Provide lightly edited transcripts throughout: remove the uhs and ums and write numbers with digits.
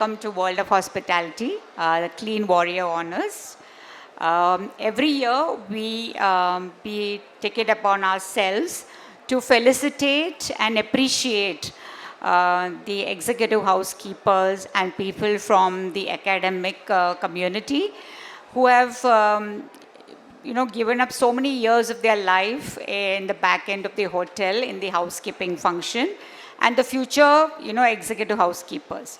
Welcome to World of Hospitality, the Clean Warrior Honors. Every year we take it upon ourselves to felicitate and appreciate the executive housekeepers and people from the academic community who have given up so many years of their life in the back end of the hotel in the housekeeping function and the future, executive housekeepers.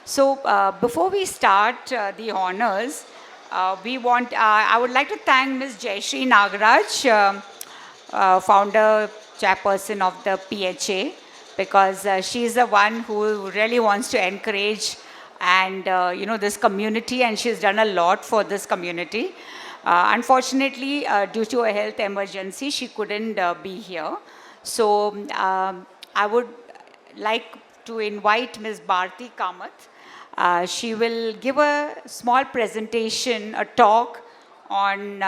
So before we start the honors, I would like to thank Ms. Jayashree Nagaraj, founder, chairperson of the PHA, because she's the one who really wants to encourage and, this community, and she's done a lot for this community. Unfortunately, due to a health emergency, she couldn't be here. So I would like to invite Ms. Bharti Kamath. She will give a small presentation, a talk on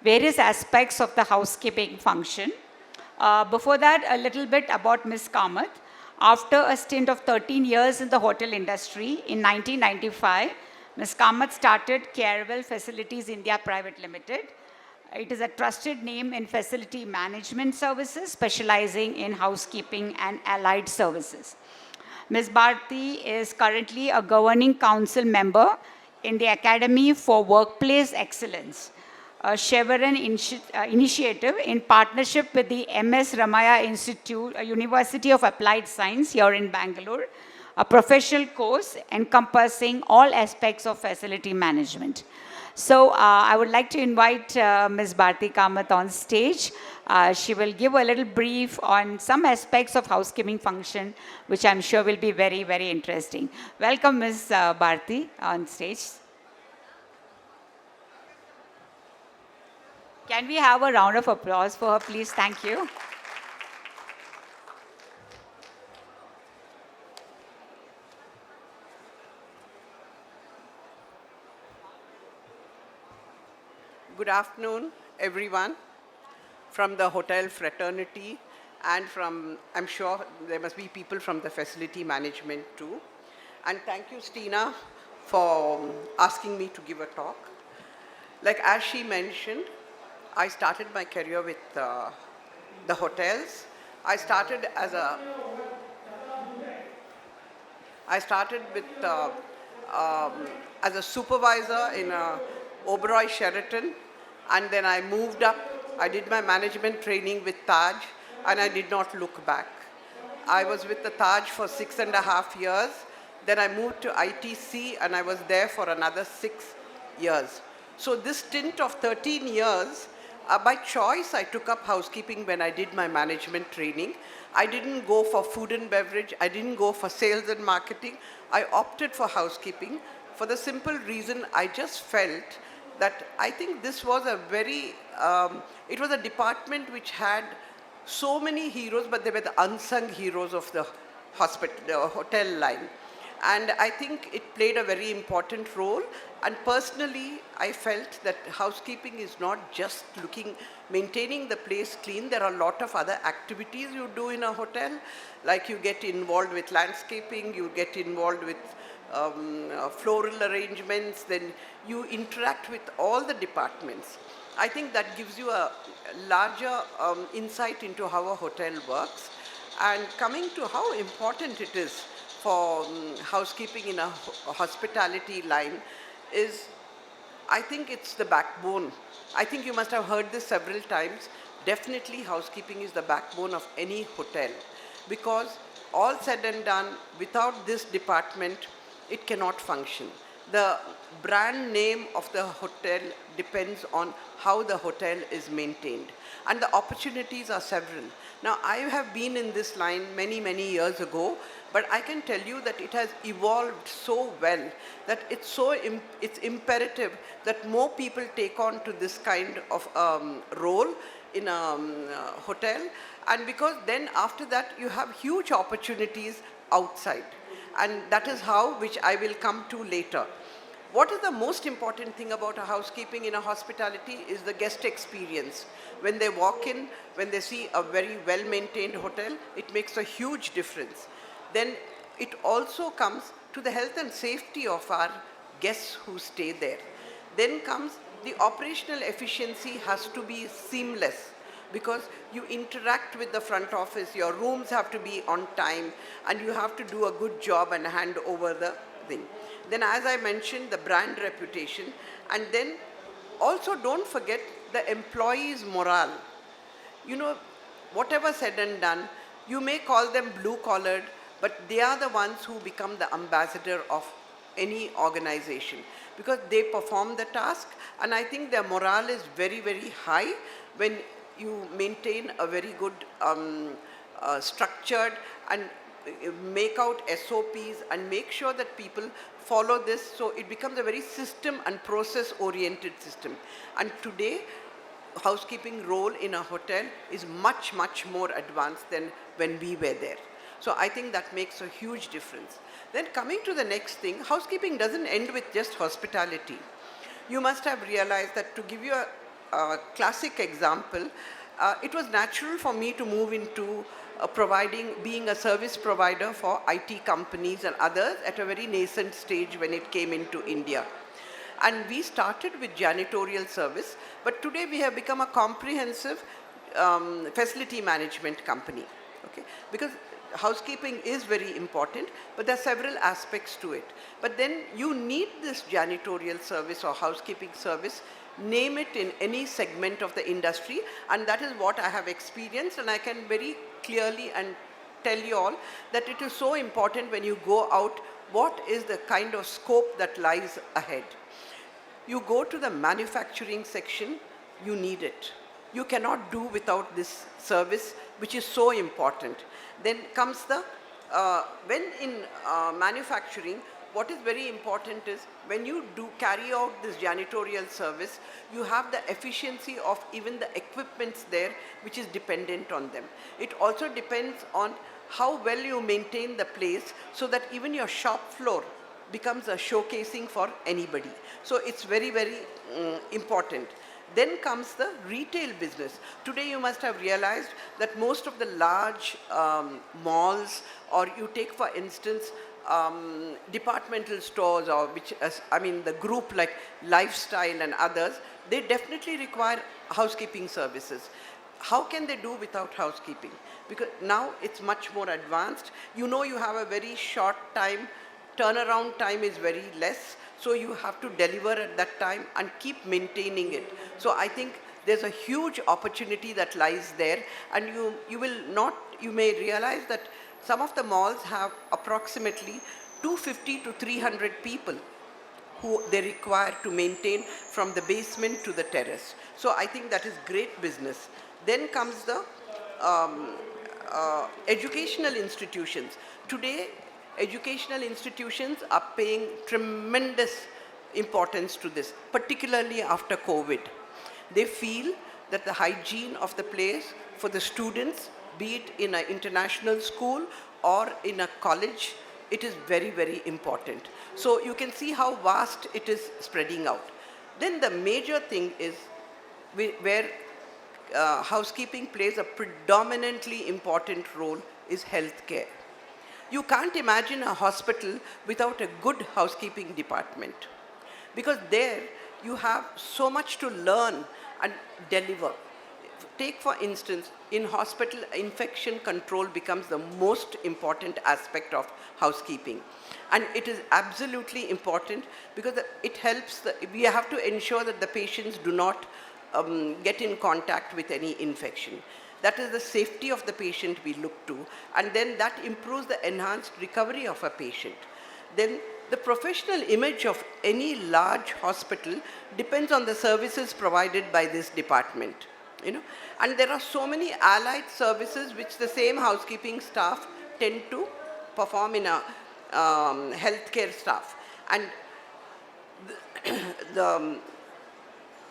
various aspects of the housekeeping function. Before that, a little bit about Ms. Kamath. After a stint of 13 years in the hotel industry, in 1995, Ms. Kamath started Carewell Facilities India Private Limited. It is a trusted name in facility management services, specializing in housekeeping and allied services. Ms. Bharti is currently a governing council member in the Academy for Workplace Excellence, a Chevron initiative in partnership with the MS Ramaya Institute, a University of Applied Science here in Bengaluru, a professional course encompassing all aspects of facility management. So I would like to invite Ms. Bharti Kamath on stage. She will give a little brief on some aspects of housekeeping function, which I'm sure will be very, very interesting. Welcome, Ms. Bharti, on stage. Can we have a round of applause for her, please? Thank you. Good afternoon, everyone, from the hotel fraternity and from, I'm sure there must be people from the facility management too. And thank you, Stina, for asking me to give a talk. Like as she mentioned, I started my career with the hotels. I started as a supervisor in Oberoi Sheraton, and then I moved up. I did my management training with Taj, and I did not look back. I was with the Taj for 6.5 years. Then I moved to ITC, and I was there for another 6 years. So this stint of 13 years, by choice, I took up housekeeping when I did my management training. I didn't go for food and beverage. I didn't go for sales and marketing. I opted for housekeeping for the simple reason I just felt that I think this was a very, it was a department which had so many heroes, but they were the unsung heroes of the hotel line. And I think it played a very important role. And personally, I felt that housekeeping is not just maintaining the place clean. There are a lot of other activities you do in a hotel, like you get involved with landscaping, you get involved with floral arrangements, then you interact with all the departments. I think that gives you a larger insight into how a hotel works. And coming to how important it is for housekeeping in a hospitality line is, I think it's the backbone. I think you must have heard this several times. Definitely housekeeping is the backbone of any hotel, because all said and done, without this department, it cannot function. The brand name of the hotel depends on how the hotel is maintained. And the opportunities are several. Now, I have been in this line many, many years ago, but I can tell you that it has evolved so well that it's imperative that more people take on to this kind of role in a hotel. And because then after that, you have huge opportunities outside. And that is which I will come to later. What is the most important thing about a housekeeping in a hospitality is the guest experience. When they walk in, when they see a very well-maintained hotel, it makes a huge difference. Then it also comes to the health and safety of our guests who stay there. Then comes the operational efficiency has to be seamless because you interact with the front office, your rooms have to be on time, and you have to do a good job and hand over the thing. Then as I mentioned, the brand reputation, and then also don't forget the employees' morale. You know, whatever said and done, you may call them blue-collared, but they are the ones who become the ambassador of any organization because they perform the task, and I think their morale is very, very high when you maintain a very good structured and make out SOPs and make sure that people follow this, so it becomes a very system and process oriented system. And today housekeeping role in a hotel is much, much more advanced than when we were there. So I think that makes a huge difference. Then coming to the next thing, housekeeping doesn't end with just hospitality. You must have realized that, to give you a classic example, it was natural for me to move into being a service provider for IT companies and others at a very nascent stage when it came into India. And we started with janitorial service, but today we have become a comprehensive facility management company. Okay? Because housekeeping is very important, but there are several aspects to it. But then you need this janitorial service or housekeeping service, name it, in any segment of the industry, and that is what I have experienced, and I can very clearly and tell you all that it is so important when you go out, what is the kind of scope that lies ahead. You go to the manufacturing section, you need it. You cannot do without this service, which is so important. Then comes the, when in manufacturing, what is very important is when you do carry out this janitorial service, you have the efficiency of even the equipments there, which is dependent on them. It also depends on how well you maintain the place so that even your shop floor becomes a showcasing for anybody. So it's very, very important. Then comes the retail business. Today you must have realized that most of the large malls, or you take for instance departmental stores, or the group like Lifestyle and others, they definitely require housekeeping services. How can they do without housekeeping? Because now it's much more advanced. You know, you have a very short time, turnaround time is very less, so you have to deliver at that time and keep maintaining it. So I think there's a huge opportunity that lies there, and you may realize that some of the malls have approximately 250 to 300 people who they require to maintain from the basement to the terrace. So I think that is great business. Then comes the educational institutions. Today, educational institutions are paying tremendous importance to this, particularly after COVID. They feel that the hygiene of the place for the students, be it in an international school or in a college, it is very, very important. So you can see how vast it is spreading out. Then the major thing is where housekeeping plays a predominantly important role is healthcare. You can't imagine a hospital without a good housekeeping department, because there you have so much to learn and deliver. Take for instance, in hospital, infection control becomes the most important aspect of housekeeping. And it is absolutely important because it helps, we have to ensure that the patients do not get in contact with any infection. That is the safety of the patient we look to, and then that improves the enhanced recovery of a patient. Then the professional image of any large hospital depends on the services provided by this department. And there are so many allied services which the same housekeeping staff tend to perform in a healthcare staff. And the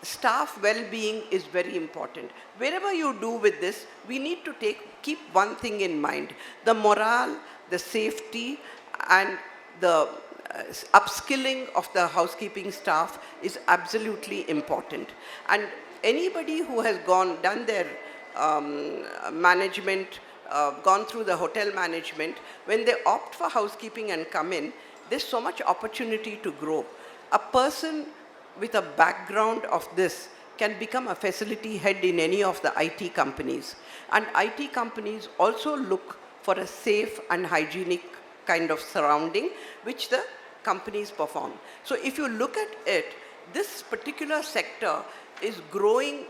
staff well-being is very important. Wherever you do with this, we need to keep one thing in mind: the morale, the safety, and the upskilling of the housekeeping staff is absolutely important. And anybody who has done their management, gone through the hotel management, when they opt for housekeeping and come in, there's so much opportunity to grow. A person with a background of this can become a facility head in any of the IT companies. And IT companies also look for a safe and hygienic kind of surrounding which the companies perform. So if you look at it, this particular sector is growing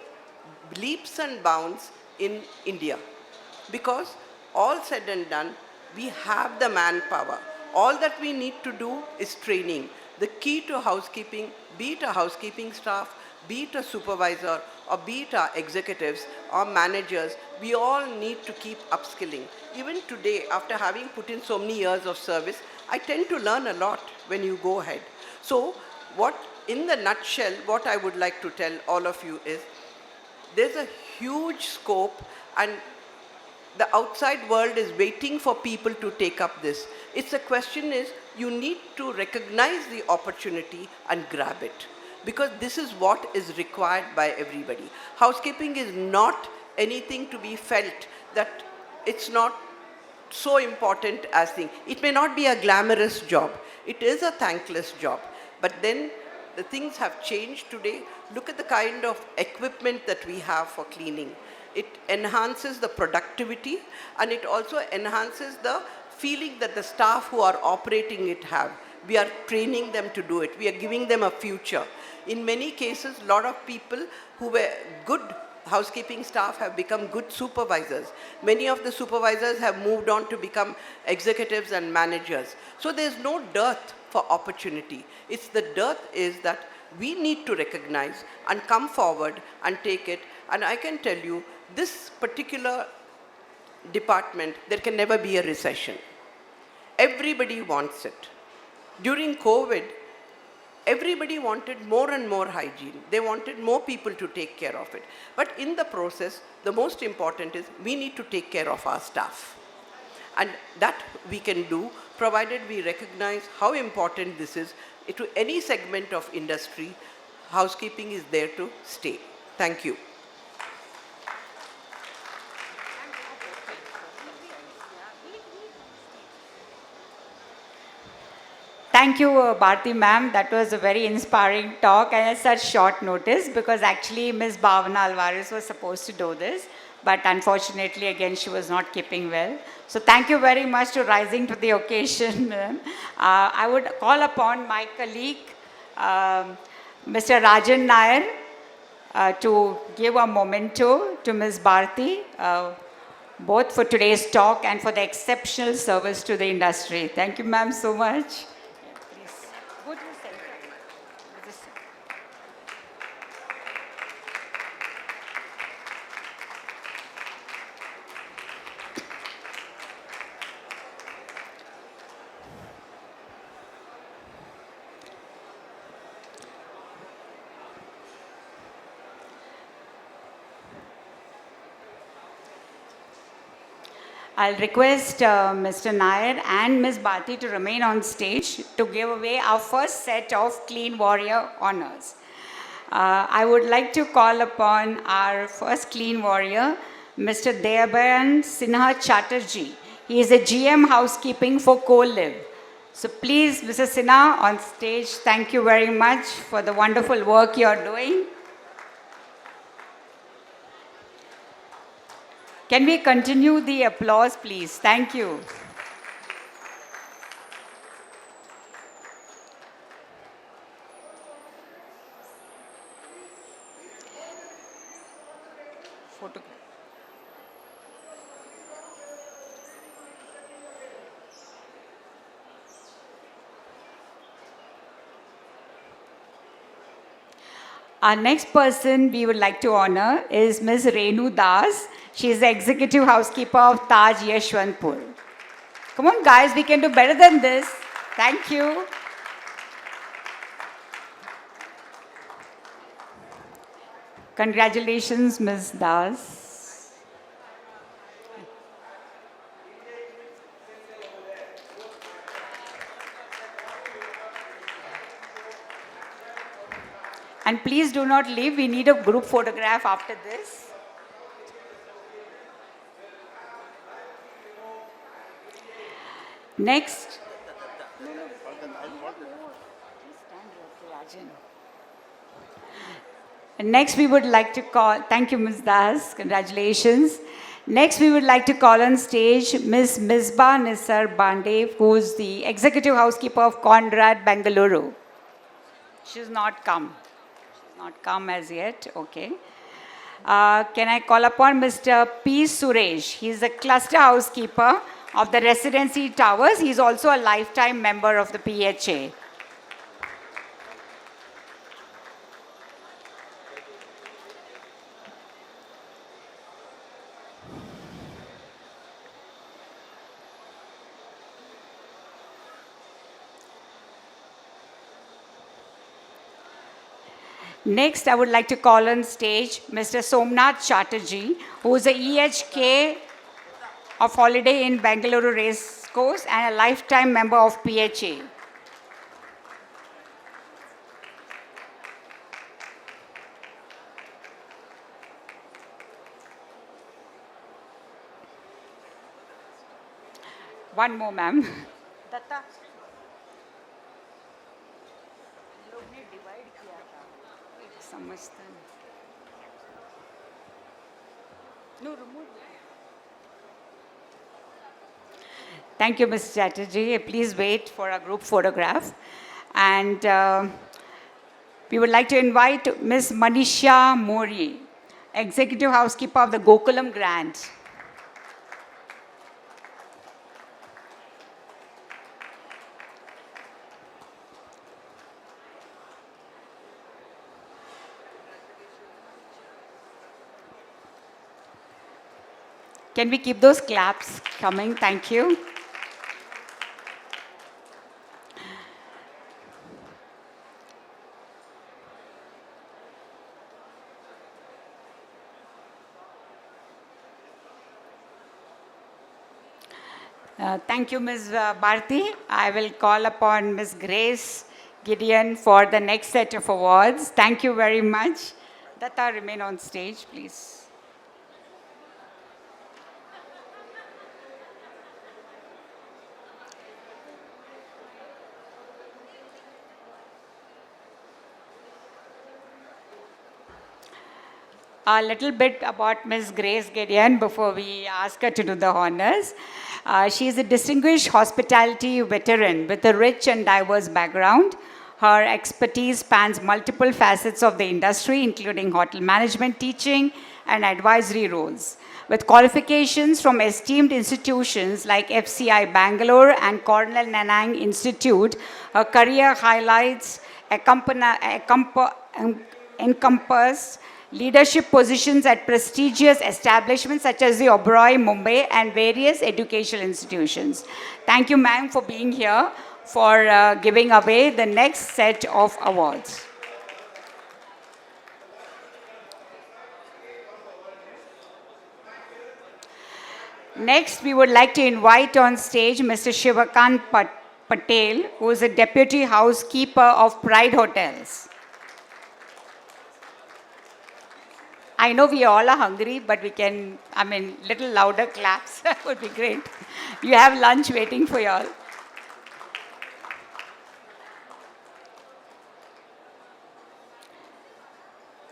leaps and bounds in India, because all said and done, we have the manpower. All that we need to do is training. The key to housekeeping, be it a housekeeping staff, be it a supervisor, or be it our executives or managers, we all need to keep upskilling. Even today, after having put in so many years of service, I tend to learn a lot when you go ahead. So in the nutshell, what I would like to tell all of you is, there's a huge scope, and the outside world is waiting for people to take up this. The question is, you need to recognize the opportunity and grab it, because this is what is required by everybody. Housekeeping is not anything to be felt that it's not so important as thing. It may not be a glamorous job. It is a thankless job. But then the things have changed today. Look at the kind of equipment that we have for cleaning. It enhances the productivity, and it also enhances the feeling that the staff who are operating it have. We are training them to do it. We are giving them a future. In many cases, a lot of people who were good housekeeping staff have become good supervisors. Many of the supervisors have moved on to become executives and managers. So there's no dearth for opportunity. The dearth is that we need to recognize and come forward and take it. And I can tell you, this particular department, there can never be a recession. Everybody wants it. During COVID, everybody wanted more and more hygiene. They wanted more people to take care of it. But in the process, the most important is we need to take care of our staff. And that we can do, provided we recognize how important this is to any segment of industry. Housekeeping is there to stay. Thank you. Thank you, Bharti ma'am. That was a very inspiring talk, and at such short notice, because actually Ms. Bhavana Alvarez was supposed to do this, but unfortunately, again, she was not keeping well. So thank you very much to rising to the occasion, ma'am. I would call upon my colleague, Mr. Rajan Nair, to give a memento to Ms. Bharti, both for today's talk and for the exceptional service to the industry. Thank you, ma'am, so much. Go to the center. I'll request Mr. Nair and Ms. Bharti to remain on stage to give away our first set of Clean Warrior honors. I would like to call upon our first Clean Warrior, Mr. Deyabayan Sinha Chatterjee. He is a GM housekeeping for Co-Live. So please, Mr. Sinha, on stage, thank you very much for the wonderful work you're doing. Can we continue the applause, please? Thank you. Photograph. Our next person we would like to honor is Ms. Renu Das. She is the executive housekeeper of Taj Yeshwantpur. Come on, guys, we can do better than this. Thank you. Congratulations, Ms. Das. And please do not leave. We need a group photograph after this. Next. Rajan. And next, we would like to call, thank you, Ms. Das, congratulations. Next, we would like to call on stage Ms. Misbah Nisar Bande, who is the Executive Housekeeper of Conrad, Bengaluru. She's not come. She's not come as yet, okay. Can I call upon Mr. P. Suresh? He's the Cluster Housekeeper of the Residency Towers. He's also a lifetime member of the PHA. Next, I would like to call on stage Mr. Somnath Chatterjee, who is a EHK of Holiday Inn Bengaluru Race Course and a lifetime member of PHA. One more, ma'am. Datta. Thank you, Ms. Chatterjee. Please wait for a group photograph. And we would like to invite Ms. Manisha Mori, Executive Housekeeper of the Gokulam Grand. Can we keep those claps coming? Thank you. Thank you, Ms. Bharti. I will call upon Ms. Grace Gideon for the next set of awards. Thank you very much. Datta, remain on stage, please. A little bit about Ms. Grace Gideon before we ask her to do the honors. She is a distinguished hospitality veteran with a rich and diverse background. Her expertise spans multiple facets of the industry, including hotel management, teaching, and advisory roles. With qualifications from esteemed institutions like FCI Bangalore and Cornell Nanang Institute, her career highlights encompass leadership positions at prestigious establishments such as the Oberoi, Mumbai, and various educational institutions. Thank you, ma'am, for being here, for giving away the next set of awards. Next, we would like to invite on stage Mr. Shivakant Patel, who is a Deputy Housekeeper of Pride Hotels. I know we all are hungry, but we can, little louder claps would be great. You have lunch waiting for you all.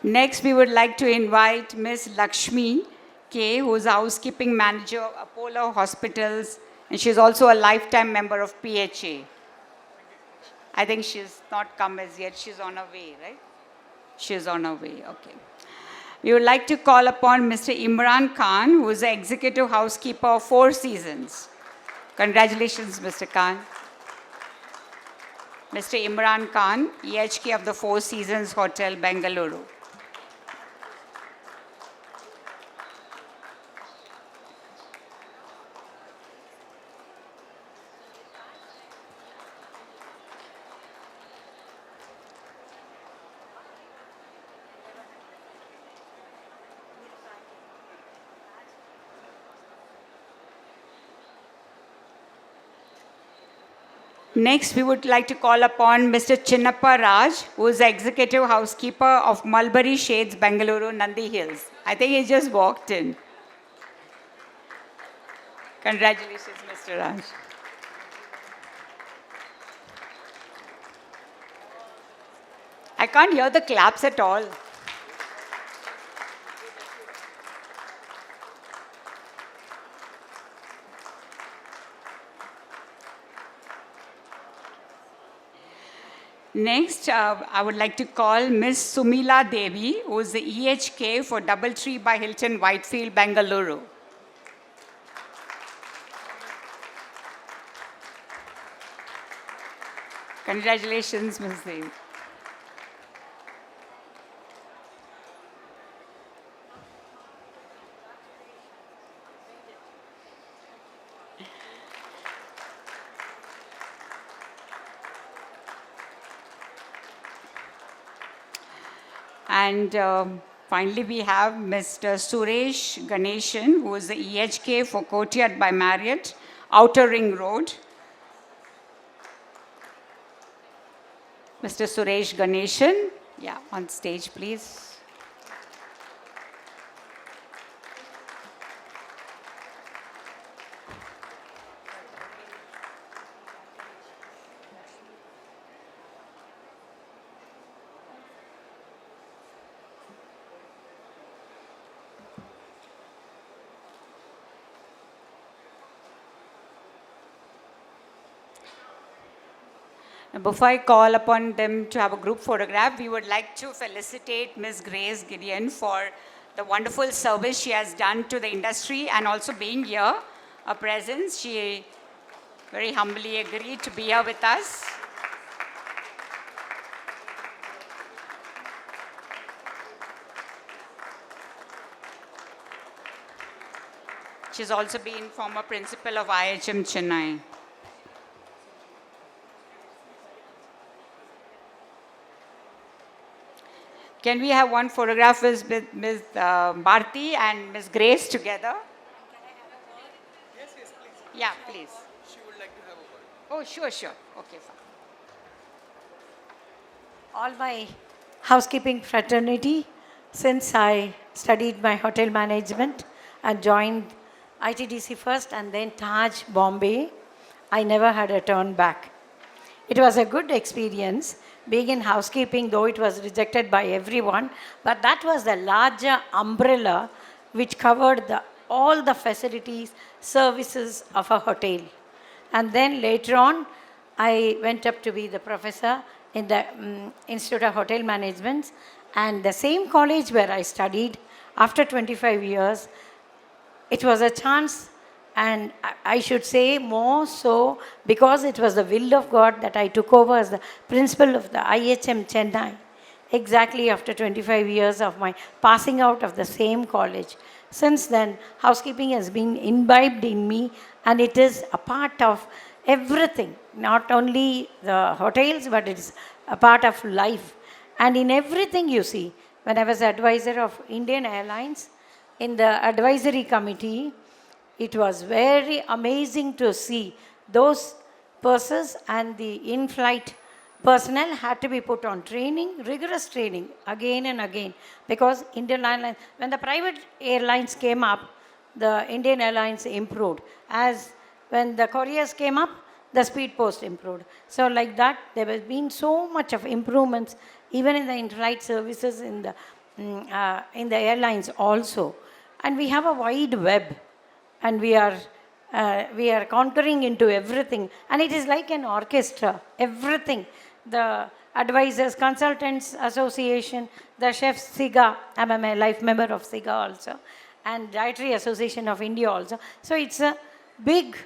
Next, we would like to invite Ms. Lakshmi K, who is a housekeeping manager of Apollo Hospitals, and she's also a lifetime member of PHA. I think she's not come as yet. She's on her way, right? She's on her way, okay. We would like to call upon Mr. Imran Khan, who is the Executive Housekeeper of Four Seasons. Congratulations, Mr. Khan. Mr. Imran Khan, EHK of the Four Seasons Hotel, Bengaluru. Next, we would like to call upon Mr. Chinnappa Raj, who is the Executive Housekeeper of Mulberry Shades, Bengaluru, Nandi Hills. I think he just walked in. Congratulations, Mr. Raj. I can't hear the claps at all. Next, I would like to call Miss Sumila Devi, who is the EHK for Doubletree by Hilton Whitefield, Bengaluru. Congratulations, Ms. Devi. And finally, we have Mr. Suresh Ganeshan, who is the EHK for Courtyard by Marriott, Outer Ring Road. Mr. Suresh Ganeshan, yeah, on stage, please. Before I call upon them to have a group photograph, we would like to felicitate Ms. Grace Gideon for the wonderful service she has done to the industry and also being here, her presence. She very humbly agreed to be here with us. She's also been former principal of IHM Chennai. Can we have one photograph with Ms. Bharti and Ms. Grace together? Yes, yes, please. Yeah, please. She would like to have a word. Oh, sure, sure. Okay, fine. All my housekeeping fraternity, since I studied my hotel management and joined ITDC first and then Taj Bombay, I never had a turn back. It was a good experience being in housekeeping, though it was rejected by everyone, but that was the larger umbrella which covered all the facilities, services of a hotel. And then later on, I went up to be the professor in the Institute of Hotel Management, and the same college where I studied after 25 years, it was a chance, and I should say more so because it was the will of God that I took over as the principal of the IHM Chennai, exactly after 25 years of my passing out of the same college. Since then, housekeeping has been imbibed in me, and it is a part of everything, not only the hotels, but it's a part of life. And in everything you see, when I was advisor of Indian Airlines, in the advisory committee, it was very amazing to see those purses and the in-flight personnel had to be put on training, rigorous training, again and again. Because Indian Airlines, when the private airlines came up, the Indian Airlines improved. As when the couriers came up, the speed post improved. So like that, there has been so much of improvements, even in the in-flight services in the airlines also. And we have a wide web, and we are conquering into everything. And it is like an orchestra, everything. The Advisors, Consultants Association, the Chefs SIGA, I'm a life member of SIGA also, and Dietary Association of India also. So it's a big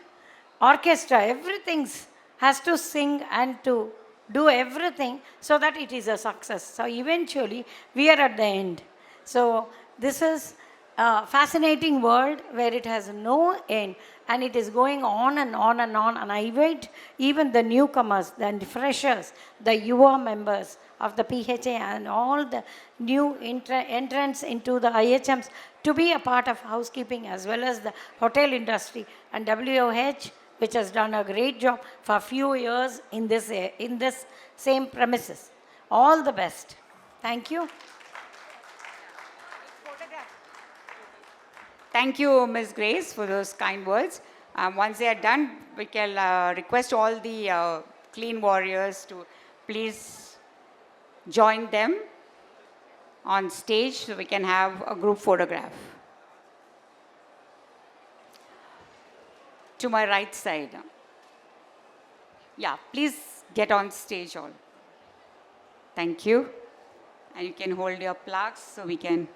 orchestra, everything has to sing and to do everything so that it is a success. So eventually, we are at the end. So this is a fascinating world where it has no end, and it is going on and on and on. And I invite even the newcomers, the freshers, the UA members of the PHA and all the new entrants into the IHMs to be a part of housekeeping as well as the hotel industry, and WOH, which has done a great job for a few years in this same premises. All the best. Thank you. Thank you, Ms. Grace, for those kind words. Once they are done, we can request all the clean warriors to please join them on stage so we can have a group photograph. To my right side. Yeah, please get on stage all. Thank you. And you can hold your plaques so we can